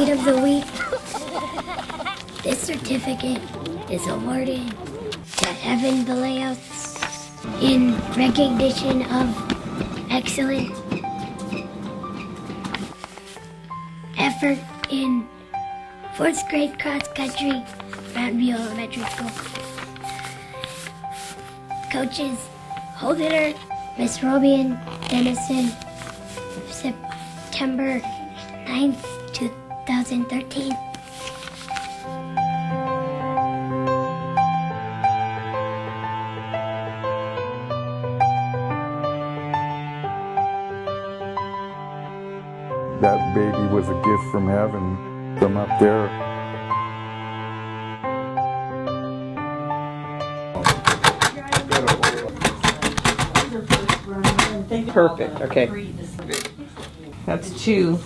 end of the week, this certificate is awarded to Heaven Vallejos in recognition of excellent effort in 4th grade cross country, Mountain View Elementary School. Coaches Holder, Miss Robian Dennison, September 9th, 2013. That baby was a gift from heaven, from up there. Perfect, okay. That's 2.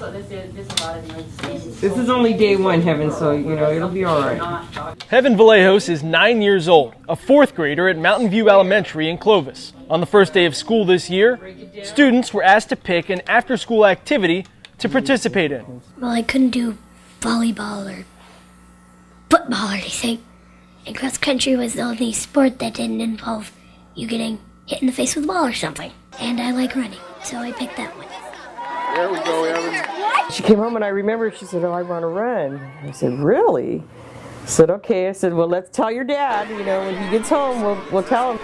This is only day 1, Heaven, so, you know, it'll be all right. Heaven Vallejos is 9 years old, a 4th grader at Mountain View Elementary in Clovis. On the first day of school this year, students were asked to pick an after-school activity to participate in. Well, I couldn't do volleyball or football or anything. And cross country was the only sport that didn't involve you getting hit in the face with a ball or something. And I like running, so I picked that one. There we go, Evan. She came home and I remember she said, "Oh, I want to run." I said, "Really?" I said, "Okay." I said, "Well, let's tell your dad, you know, when he gets home, we'll tell him."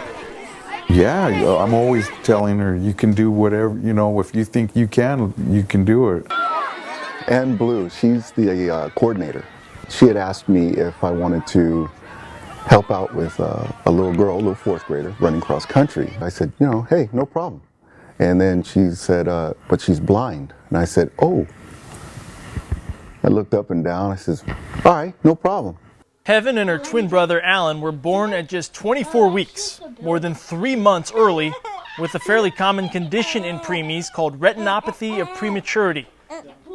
Yeah, I'm always telling her, you can do whatever, you know, if you think you can do it. And Blue, she's the coordinator. She had asked me if I wanted to help out with a little girl, a little 4th grader, running cross country. I said, you know, hey, no problem. And then she said, but she's blind. And I said, oh. I looked up and down. I said, all right, no problem. Heaven and her twin brother Alan were born at just 24 weeks, more than 3 months early, with a fairly common condition in preemies called retinopathy of prematurity.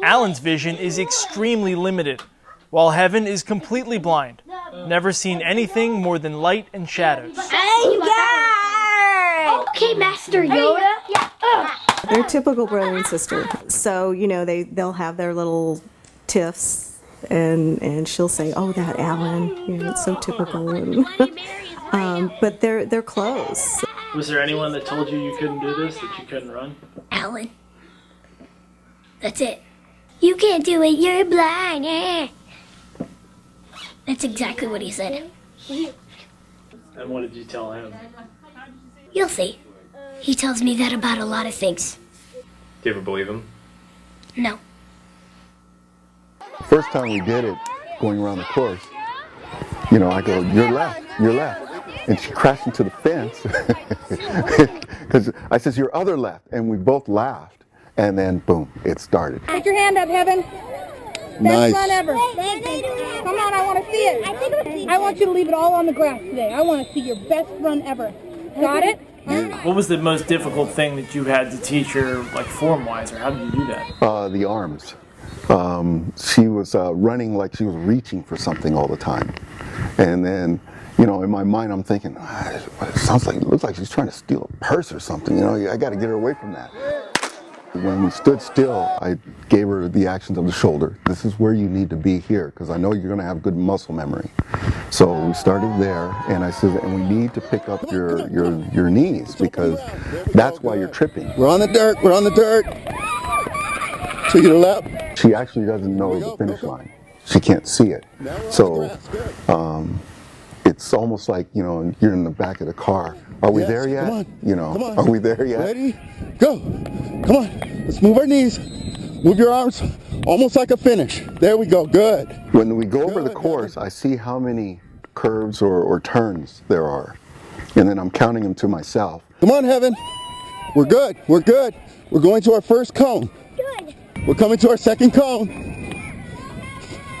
Alan's vision is extremely limited, while Heaven is completely blind, never seen anything more than light and shadows. Okay, Master Yoda. Yeah. They're typical brother and sister. So, you know, they'll have their little tiffs. And she'll say, "Oh, that Alan, you know, it's so typical." But they're close. Was there anyone that told you couldn't do this, that you couldn't run? Alan. That's it. You can't do it, you're blind. Eh. That's exactly what he said. And what did you tell him? You'll see. He tells me that about a lot of things. Do you ever believe him? No. First time we did it, going around the course, you know, I go, you're left. And she crashed into the fence. Because I says, your other left. And we both laughed. And then, boom, it started. Put your hand up, Heaven. Nice. Best run ever. Come on, I want to see it. I want you to leave it all on the grass today. I want to see your best run ever. Got it? What was the most difficult thing that you had to teach her, like form-wise, or how did you do that? The arms. She was running like she was reaching for something all the time. And then, you know, in my mind I'm thinking, it looks like she's trying to steal a purse or something. You know, I got to get her away from that. When we stood still, I gave her the actions of the shoulder. This is where you need to be here, because I know you're going to have good muscle memory. So we started there, and I said, and we need to pick up your knees, because that's why you're tripping. We're on the dirt. We're on the dirt. To your left. She actually doesn't know the finish line. She can't see it. So it's almost like, you know, you're in the back of the car. Are we there yet? Come on. You know, Come on. are we there yet? Ready? Go. Come on. Let's move our knees. Move your arms. Almost like a finish. There we go. Good. When we go over the course, I see how many curves or turns there are. And then I'm counting them to myself. Come on, Heaven. We're good. We're good. We're going to our first cone. Good. We're coming to our second cone.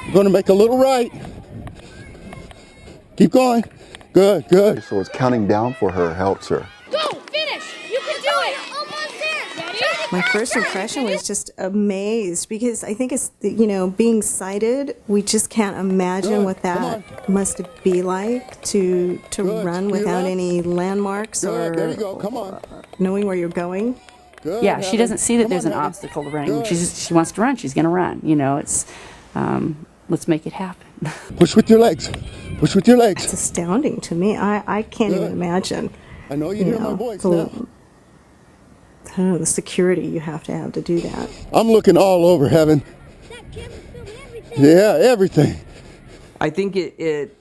We're going to make a little right. Keep going. Good, good. So it's counting down for her helps her. Go, finish. You can do it. Almost there. Ready? My first impression was just amazed, because I think it's, you know, being sighted, we just can't imagine what that must be like to run without any landmarks or there you go. Come on. knowing where you're going. Good, Yeah, she Heaven. doesn't see that Come there's on, an Heaven. obstacle to running. Good. She wants to run, she's going to run. You know, it's let's make it happen. Push with your legs. Push with your legs. It's astounding to me. I can't even imagine. I know you hear my voice the, now. I don't know, the security you have to do that. I'm looking all over, Heaven. Yeah, everything. I think it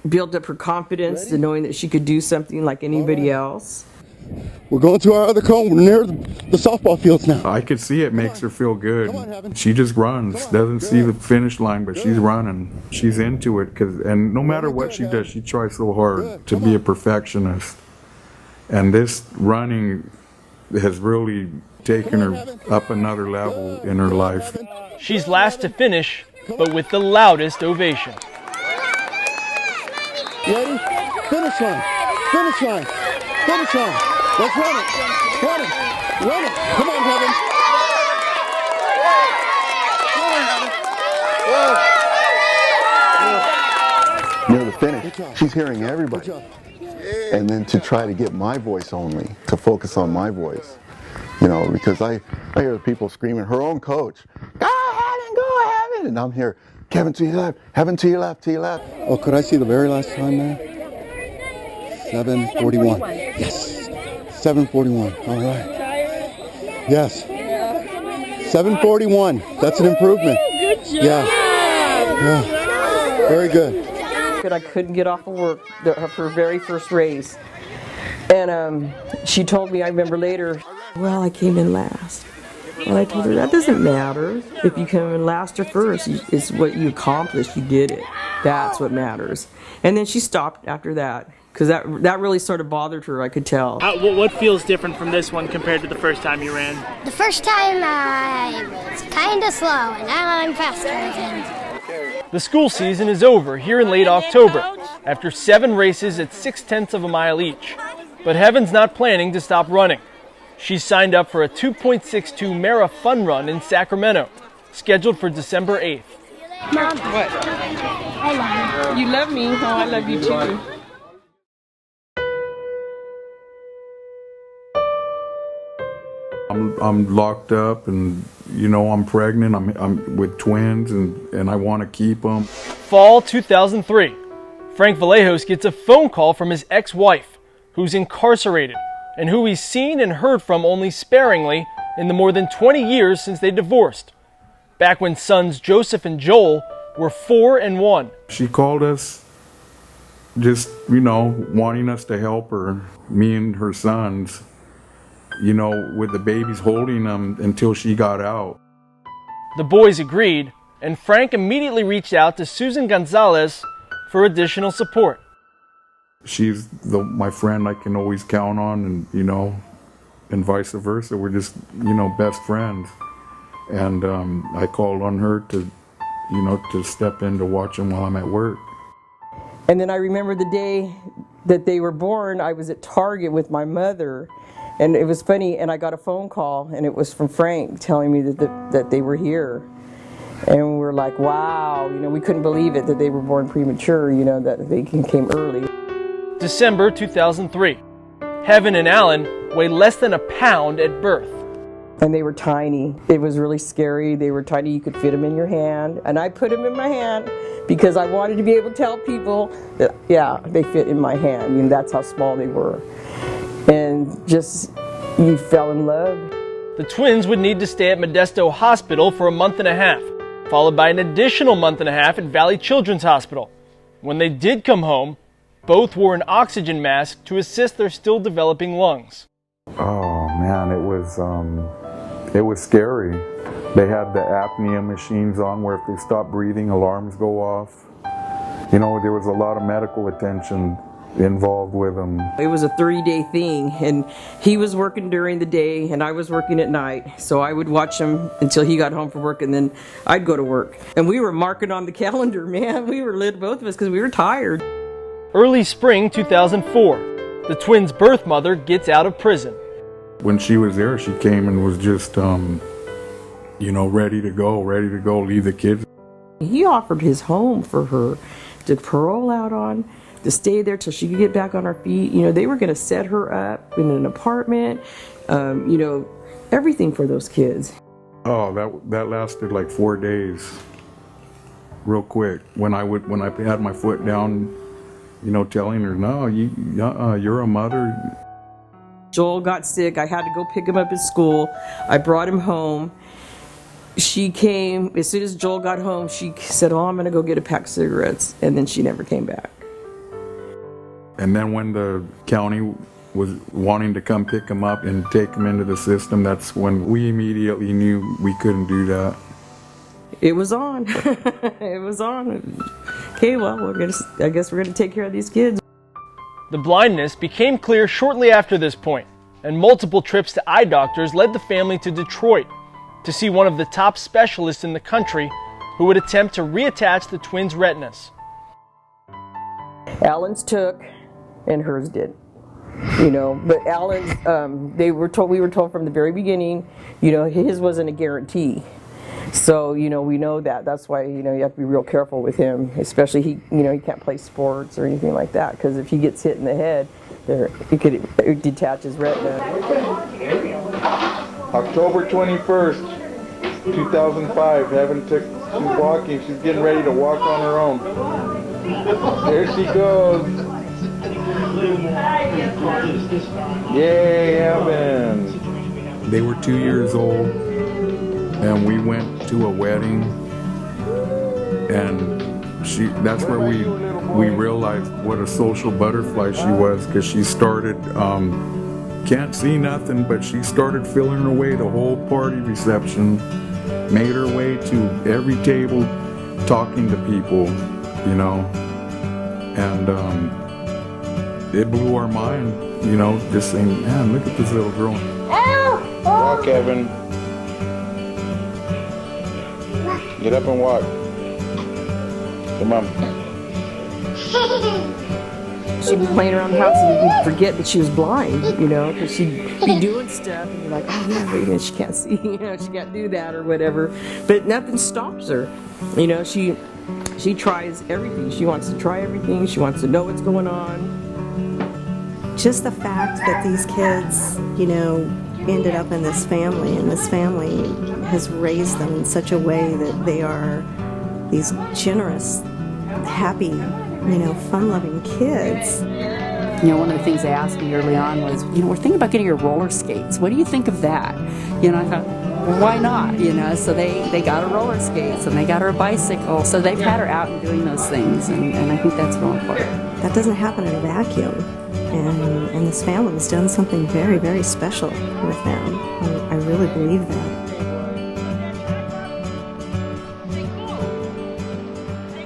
built up her confidence to knowing that she could do something like anybody else. We're going to our other cone. We're near the softball fields now. I could see it makes her feel good. She just runs, doesn't see the finish line, but she's running. She's into it, and no matter what she does, she tries so hard to be a perfectionist. And this running has really taken her up another level in her life. She's last to finish, but with the loudest ovation. Ready? Finish line. Finish line. Finish line. Let's run it. Run it. Run it. Come on, Heaven. Near the finish, she's hearing everybody. And then to try to get my voice only, to focus on my voice. You know, because I hear the people screaming, her own coach, go Heaven, and I'm here, Kevin to your left, Heaven to your left, to your left. Oh, could I see the very last time there? 7:41. Yes. 7:41. All right. Yes. 7:41. That's an improvement. Good job. Yeah. Very good. I couldn't get off of work her very first race. And she told me, I remember later, well, I came in last. And I told her, that doesn't matter. If you come in last or first, it's what you accomplished. You did it. That's what matters. And then she stopped after that, because that really sort of bothered her, I could tell. What feels different from this one compared to the first time you ran? The first time I was kind of slow, and now I'm faster again. The school season is over here in late October, after 7 races at 0.6 of a mile each. But Heaven's not planning to stop running. She's signed up for a 2.62 Mara Fun Run in Sacramento, scheduled for December 8th. Mom, what? I love you. You love me? Oh, I love you too. I'm locked up, and you know I'm pregnant. I'm with twins, and I want to keep them. Fall 2003, Frank Vallejos gets a phone call from his ex-wife, who's incarcerated, and who he's seen and heard from only sparingly in the more than 20 years since they divorced, back when sons Joseph and Joel were 4 and 1. She called us, just, you know, wanting us to help her, me and her sons, you know, with the babies, holding them until she got out. The boys agreed, and Frank immediately reached out to Susan Gonzalez for additional support. She's my friend I can always count on, and, you know, and vice versa. We're just, you know, best friends. And I called on her to, you know, to step in to watch them while I'm at work. And then I remember the day that they were born, I was at Target with my mother. And it was funny, and I got a phone call, and it was from Frank telling me that they were here. And we were like, wow, you know, we couldn't believe it that they were born premature, you know, that they came early. December 2003. Heaven and Alan weigh less than a pound at birth. And they were tiny. It was really scary. They were tiny. You could fit them in your hand. And I put them in my hand because I wanted to be able to tell people that, yeah, they fit in my hand. And that's how small they were. And just, you fell in love. The twins would need to stay at Modesto Hospital for a month and a half, followed by an additional month and a half at Valley Children's Hospital. When they did come home, both wore an oxygen mask to assist their still developing lungs. Oh man, it was scary. They had the apnea machines on where if they stop breathing, alarms go off. You know, there was a lot of medical attention involved with them. It was a 3-day thing, and he was working during the day and I was working at night, so I would watch him until he got home from work, and then I'd go to work. And we were marking on the calendar, man. We were lit, both of us, because we were tired. Early spring 2004, the twins' birth mother gets out of prison. When she was there, she came and was just, you know, ready to go, leave the kids. He offered his home for her to parole out on, to stay there till she could get back on her feet. You know, they were going to set her up in an apartment, you know, everything for those kids. Oh, that lasted like 4 days. real quick. When I had my foot down, you know, telling her, no, you're a mother. Joel got sick. I had to go pick him up at school. I brought him home. She came, as soon as Joel got home, she said, oh, I'm going to go get a pack of cigarettes. And then she never came back. And then when the county was wanting to come pick him up and take him into the system, that's when we immediately knew we couldn't do that. It was on. It was on. Okay, well, I guess we're going to take care of these kids. The blindness became clear shortly after this point, and multiple trips to eye doctors led the family to Detroit to see one of the top specialists in the country who would attempt to reattach the twins' retinas. Alan's took, and hers did. You know, but Alan's, we were told from the very beginning, you know, his wasn't a guarantee. So, you know, we know that. That's why, you know, you have to be real careful with him, especially he can't play sports or anything like that, because if he gets hit in the head, it could detach his retina. October 21st, 2005, she's walking, she's getting ready to walk on her own. There she goes. Yay, Heaven. They were 2 years old, and we went to a wedding, and that's where we realized what a social butterfly she was, because she started, can't see nothing, but she started filling her way the whole party reception, made her way to every table talking to people, you know, and it blew our mind, you know, just saying, man, look at this little girl. Walk, Heaven. Get up and walk. Come on. She'd be playing around the house and you'd forget that she was blind, you know, because she'd be doing stuff and you're like, oh yeah, but, you know, she can't see, you know, she can't do that or whatever. But nothing stops her. You know, she tries everything. She wants to try everything. She wants to know what's going on. Just the fact that these kids, you know, ended up in this family, and this family has raised them in such a way that they are these generous, happy, you know, fun-loving kids. You know, one of the things they asked me early on was, you know, we're thinking about getting her roller skates. What do you think of that? You know, I thought, well, why not? You know, so they got her roller skates and they got her a bicycle. So they've had her out and doing those things, and I think that's real important. That doesn't happen in a vacuum. And this family has done something very, very special with them. I really believe that.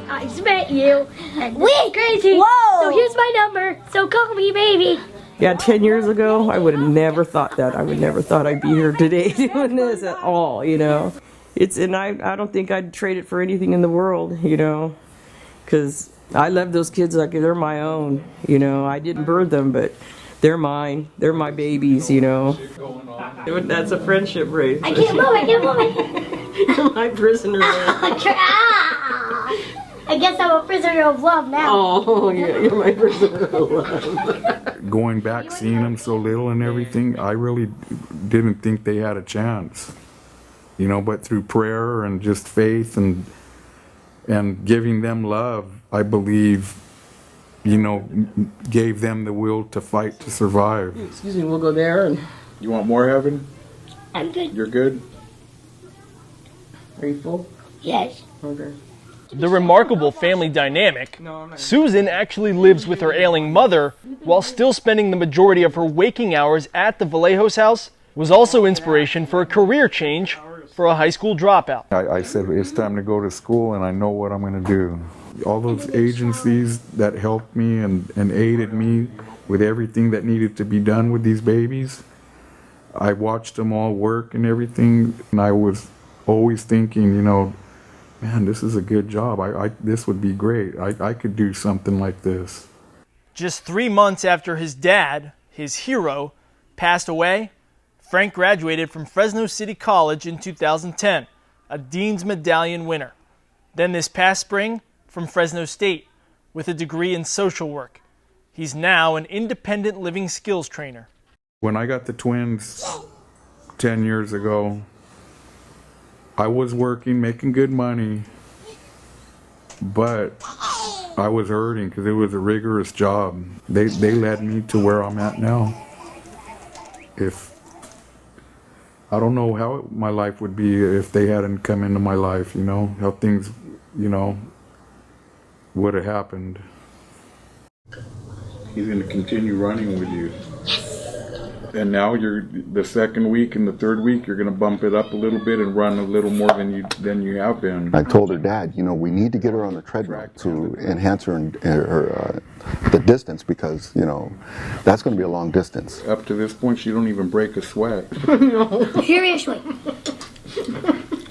I just met you, and wait, crazy. Whoa! So here's my number. So call me, baby. Yeah, 10 years ago, I would have never thought that. I would never thought I'd be here today doing this at all. You know, and I don't think I'd trade it for anything in the world. You know, because I love those kids like they're my own. You know, I didn't birth them, but they're mine. They're my babies. You know, that's a friendship race. I can't move. I can't move. You're my prisoner. I guess I'm a prisoner of love now. Oh, yeah, you're my prisoner of love. Going back, seeing them so little and everything, I really didn't think they had a chance. You know, but through prayer and just faith and giving them love, I believe, you know, gave them the will to fight to survive. Excuse me, we'll go there. And you want more, Heaven? I'm good. You're good? Are you full? Yes. Okay. The remarkable family dynamic, Susan actually lives with her ailing mother while still spending the majority of her waking hours at the Vallejos house, was also inspiration for a career change for a high school dropout. I said, it's time to go to school and I know what I'm going to do. All those agencies that helped me and aided me with everything that needed to be done with these babies, I watched them all work and everything, and I was always thinking, you know, man, this is a good job. This would be great. I could do something like this. Just 3 months after his dad, his hero, passed away, Frank graduated from Fresno City College in 2010, a Dean's Medallion winner. Then this past spring, from Fresno State, with a degree in social work. He's now an independent living skills trainer. When I got the twins 10 years ago, I was working, making good money, but I was hurting because it was a rigorous job. They led me to where I'm at now. I don't know how my life would be if they hadn't come into my life, you know, how things, you know, would have happened. He's going to continue running with you. And now you're the second week and the third week, you're going to bump it up a little bit and run a little more than you have been. I told her, Dad, you know, we need to get her on the treadmill to enhance her the distance, because, you know, that's going to be a long distance. Up to this point, she don't even break a sweat. Seriously.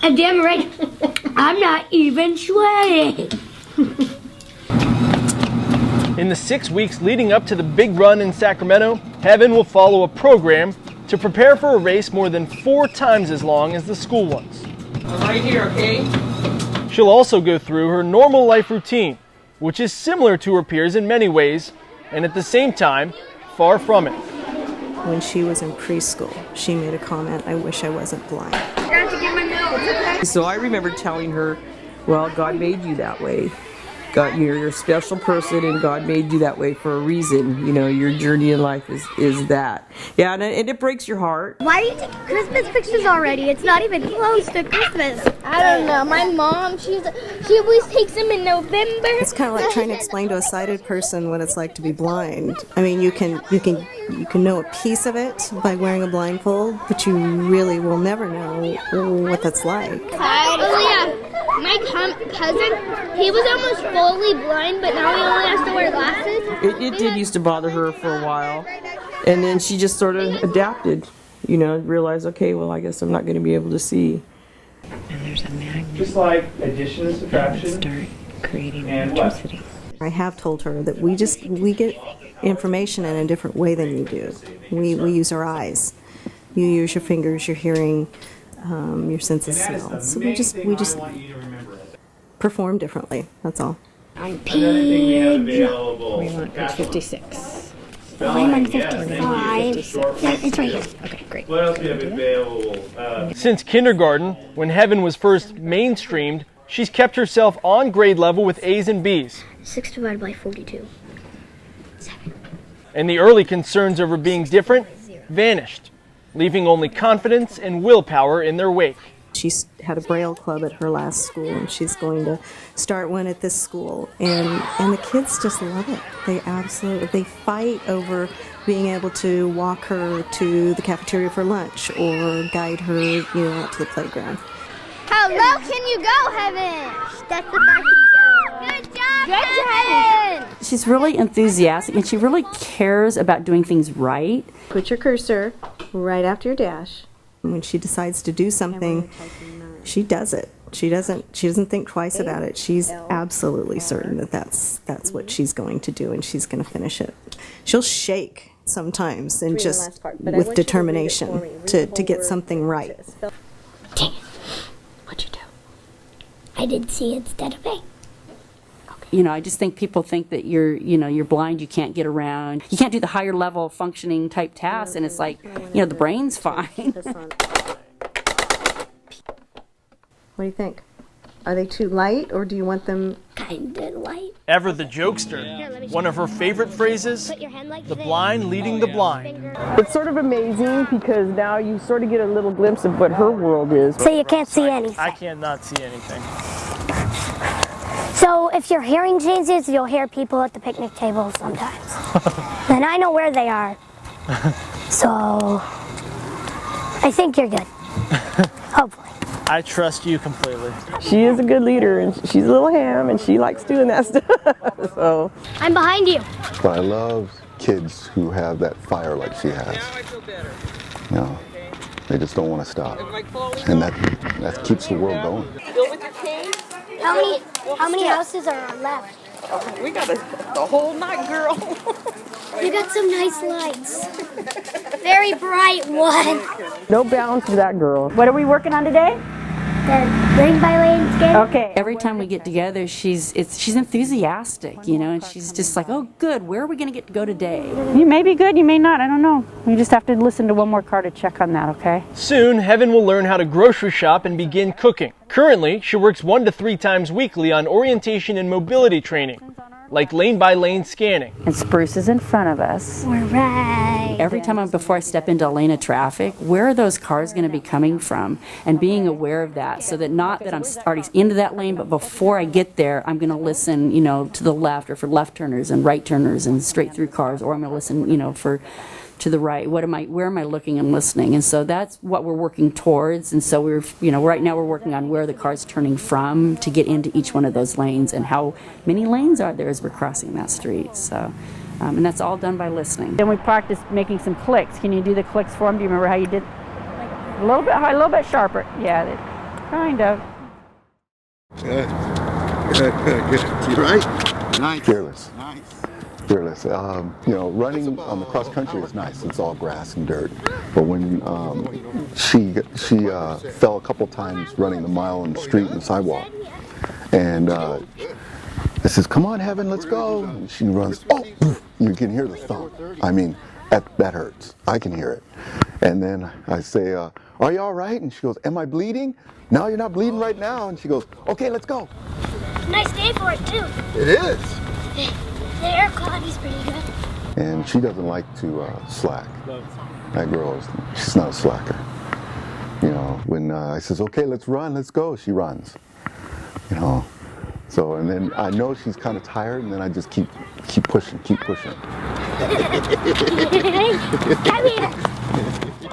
And damn right, I'm not even sweating. In the 6 weeks leading up to the big run in Sacramento, Heaven will follow a program to prepare for a race more than 4 times as long as the school ones. Right here, okay? She'll also go through her normal life routine, which is similar to her peers in many ways, and at the same time, far from it. When she was in preschool, she made a comment, "I wish I wasn't blind." So I remember telling her, well, God made you that way. God, you're a special person, and God made you that way for a reason. You know, your journey in life is that. Yeah, and it breaks your heart. Why are you taking Christmas pictures already? It's not even close to Christmas. I don't know. My mom, she always takes them in November. It's kind of like trying to explain to a sighted person what it's like to be blind. I mean, you can know a piece of it by wearing a blindfold, but you really will never know what that's like. Oh yeah. My cousin, he was almost fully blind, but now he only has to wear glasses. It did used to bother her for a while, and then she just sort of adapted, you know, realized, okay, well, I guess I'm not going to be able to see. And there's a magnet. Just like addition and subtraction. Start creating electricity. I have told her that we get information in a different way than you do. We use our eyes. You use your fingers, your hearing, your sense of smell. So we just perform differently. That's all. On page. We want page 56. I'm on 55. Yeah, it's right here. Okay, great. What else do you have available? Since kindergarten, when Heaven was first mainstreamed, she's kept herself on grade level with A's and B's. 6 divided by 42. 7. And the early concerns over being different vanished, leaving only confidence and willpower in their wake. She's had a Braille club at her last school, and she's going to start one at this school. And the kids just love it. They fight over being able to walk her to the cafeteria for lunch or guide her, you know, out to the playground. How low can you go, Heaven? That's the part you go. Good job, Heaven! She's really enthusiastic, and she really cares about doing things right. Put your cursor right after your dash. When she decides to do something, she does it. She doesn't think twice about it. She's absolutely certain that that's what she's going to do, and she's going to finish it. She'll shake sometimes, and just with determination to get something right. Dang it. What'd you do? I did C instead of A. You know, I just think people think that you're blind, you can't get around, you can't do the higher level functioning type tasks, and it's like, you know, the brain's fine. What do you think? Are they too light, or do you want them kinda light? Ever the jokester, one of her favorite phrases, the blind leading the blind. It's sort of amazing because now you sort of get a little glimpse of what her world is. So you can't see anything. I can't not see anything. So if your hearing changes, you'll hear people at the picnic table sometimes. And I know where they are. So I think you're good. Hopefully. I trust you completely. She is a good leader, and she's a little ham, and she likes doing that stuff. So I'm behind you. But I love kids who have that fire like she has. You know, they just don't want to stop. And that keeps the world going. Still with your cane? How many houses are left? Oh, we got the whole night, girl. You got some nice lights. Very bright one. No bounds for that girl. What are we working on today? the lane by lane scan. Okay. Every time we get together, she's enthusiastic, you know, and she's just like, oh, good. Where are we going to go today? You may be good, you may not. I don't know. You just have to listen to one more car to check on that, okay? Soon, Heaven will learn how to grocery shop and begin cooking. Currently, she works 1 to 3 times weekly on orientation and mobility training, like lane-by-lane scanning. And Spruce is in front of us. We're right. Every time before I step into a lane of traffic, where are those cars going to be coming from? And being aware of that, so that not that I'm already into that lane, but before I get there, I'm going to listen, you know, to the left, or for left turners and right turners and straight through cars, or I'm going to listen, you know, to the right. Where am I looking and listening? And so that's what we're working towards. And so right now we're working on where the car's turning from to get into each one of those lanes, and how many lanes are there as we're crossing that street. So, and that's all done by listening. Then we practiced making some clicks. Can you do the clicks for them? Do you remember how you did? A little bit high, a little bit sharper. Yeah, kind of. Good. You right? Nice. Fearless. Nice. Fearless. You know, running on the cross country is nice. It's all grass and dirt. But when she fell a couple times running the mile on the street and the sidewalk, and I says, "Come on, Heaven, let's go." And she runs. Oh, you can hear the thump. I mean, that hurts. I can hear it. And then I say, "Are you all right?" And she goes, "Am I bleeding?" "No, you're not bleeding right now." And she goes, "Okay, let's go." Nice day for it too. It is. The air quality's pretty good. And she doesn't like to slack. That girl she's not a slacker. You know, when I says, "Okay, let's run, let's go," she runs. You know, so, and then I know she's kind of tired, and then I just keep pushing.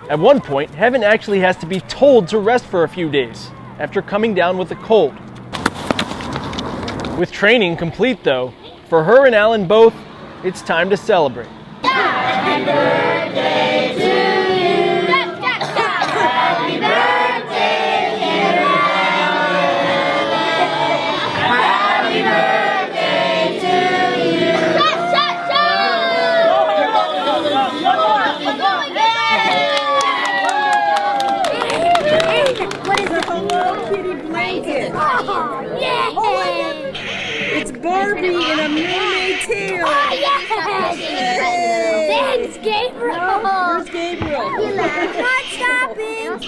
At one point, Heaven actually has to be told to rest for a few days after coming down with a cold. With training complete though, for her and Alan both, it's time to celebrate. Happy birthday to you. Happy birthday, dear Alan. Happy birthday to you. What is it? Hello Kitty blanket. It's Barbie in a mermaid tail. Oh, yes! Thanks, Gabriel. Where's Gabriel? Not stopping.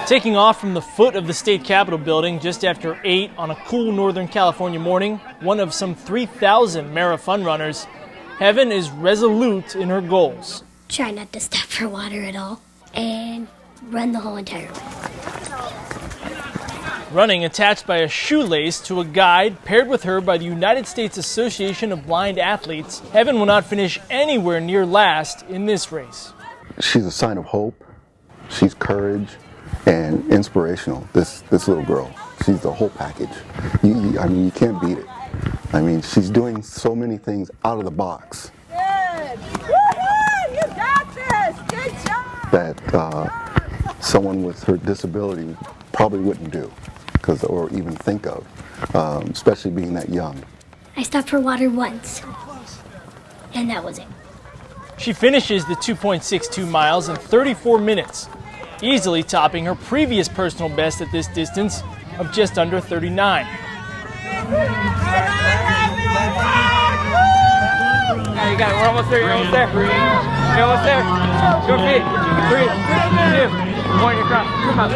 Taking off from the foot of the state capitol building just after 8 on a cool Northern California morning, one of some 3,000 Mara Fun runners, Heaven is resolute in her goals. Try not to stop for water at all, and run the whole entire way. Running attached by a shoelace to a guide paired with her by the United States Association of Blind Athletes, Heaven will not finish anywhere near last in this race. She's a sign of hope. She's courage and inspirational. This little girl, she's the whole package. I mean, you can't beat it. I mean, she's doing so many things out of the box. Good. Woo-hoo! You got this. Good job. That someone with her disability probably wouldn't do, or even think of, especially being that young. I stopped for water once, and that was it. She finishes the 2.62 miles in 34 minutes, easily topping her previous personal best at this distance of just under 39. Now you got it. We're almost there. You're almost there. You're almost there. Go feet. 3, 2, 1. Across. Come on.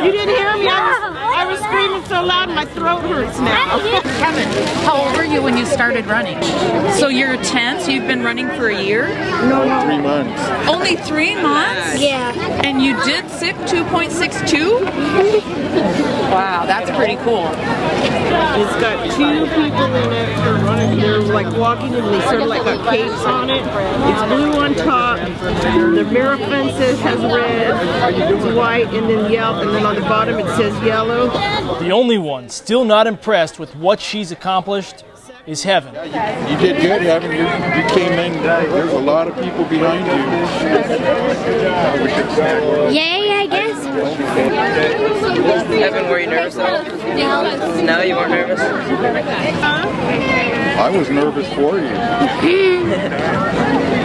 You didn't hear me? I was screaming so loud. my throat hurts now. Kevin, how old were you when you started running? So you're 10, so you've been running for a year? No, 3 months. Only 3 months? Yeah. And you did SIP 2.62? Wow, that's pretty cool. It's got 2 people in it. They're like walking and they sort of like got capes on it. It's blue on top. The mirror fence has red, it's white, and then yellow, and then on the bottom it says yellow. The only one still not impressed with what she's accomplished is Heaven. You did good, Heaven. You came in. There's a lot of people behind you. Yay, I guess. Heaven, were you nervous though? No. No, you weren't nervous? I was nervous for you.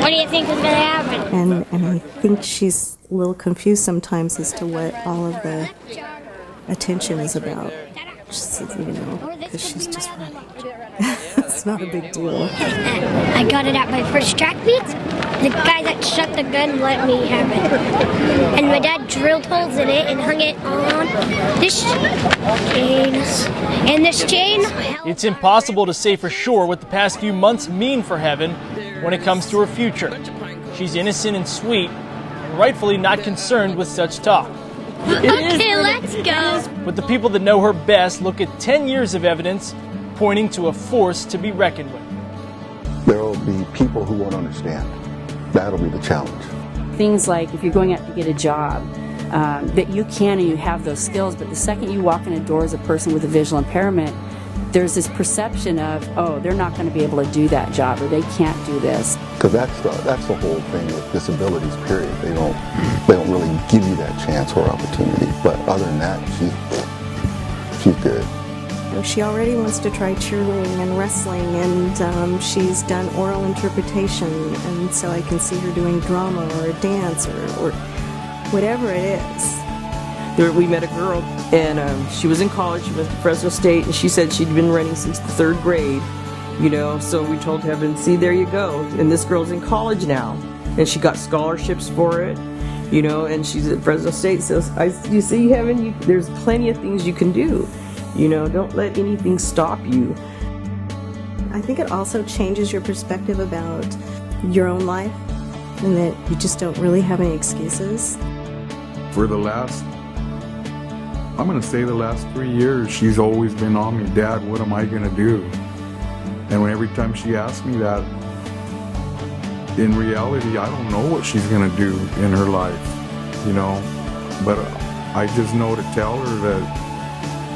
What do you think was going to happen? And I think she's a little confused sometimes as to what all of the attention is about. Just, you know, because she's just running. It's not a big deal. I got it at my first track meet. The guy that shot the gun let me have it. And my dad drilled holes in it and hung it on this chain. And this chain. It's impossible to say for sure what the past few months mean for Heaven when it comes to her future. She's innocent and sweet, and rightfully not concerned with such talk. Okay, let's go. But the people that know her best look at 10 years of evidence pointing to a force to be reckoned with. There will be people who won't understand. That'll be the challenge. Things like if you're going out to get a job, that you can and you have those skills, but the second you walk in a door as a person with a visual impairment, there's this perception of, oh, they're not going to be able to do that job, or they can't do this. Because that's the whole thing with disabilities, period. They don't really give you that chance or opportunity. But other than that, she's good. She already wants to try cheerleading and wrestling, and she's done oral interpretation, and so I can see her doing drama or dance or whatever it is. We met a girl, and she was in college. She went to Fresno State, and she said she'd been running since the 3rd grade. You know, so we told Heaven, see, there you go. And this girl's in college now, and she got scholarships for it. You know, and she's at Fresno State. So you see, Heaven, there's plenty of things you can do. You know, don't let anything stop you. I think it also changes your perspective about your own life, and that you just don't really have any excuses. For the last, I'm going to say the last 3 years, she's always been on me, Dad, what am I going to do? And every time she asks me that, in reality, I don't know what she's going to do in her life, you know, but I just know to tell her that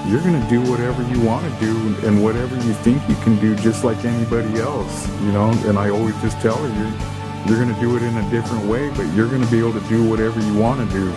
you're going to do whatever you want to do and whatever you think you can do, just like anybody else, you know. And I always just tell her, you're going to do it in a different way, but you're going to be able to do whatever you want to do.